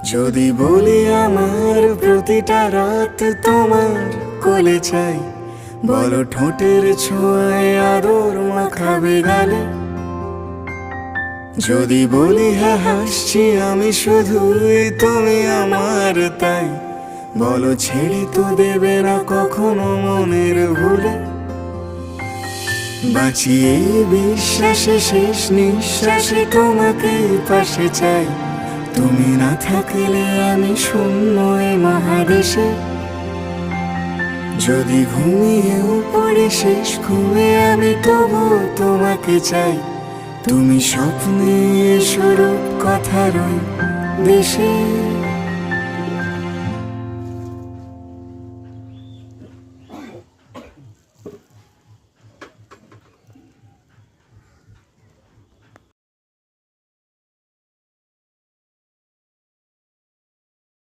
যদি বলি আমার প্রতিটা রাত তোমার কোলে চাই, বলো ঠোঁটের ছোঁয়ায় আদর মাখাবে গালে। যদি বলি হ্যাঁ হাসছি আমি শুধুই, তুমি আমার তাই, বলো ছেড়ে তো দেবে না কখনো মনের ভুলে। বাঁচিয়ে বিশ্বাসে শেষ নিঃশ্বাসে তোমাকে পাশে চাই, তুমি না থাকলে আমি শূন্য এ মহাদেশে। যদি ঘুমিয়েও পড়ি শেষ ঘুমে আমি তবু তোমাকে চাই, তুমি স্বপ্নে স্বরূপ কথার ওই দেশে।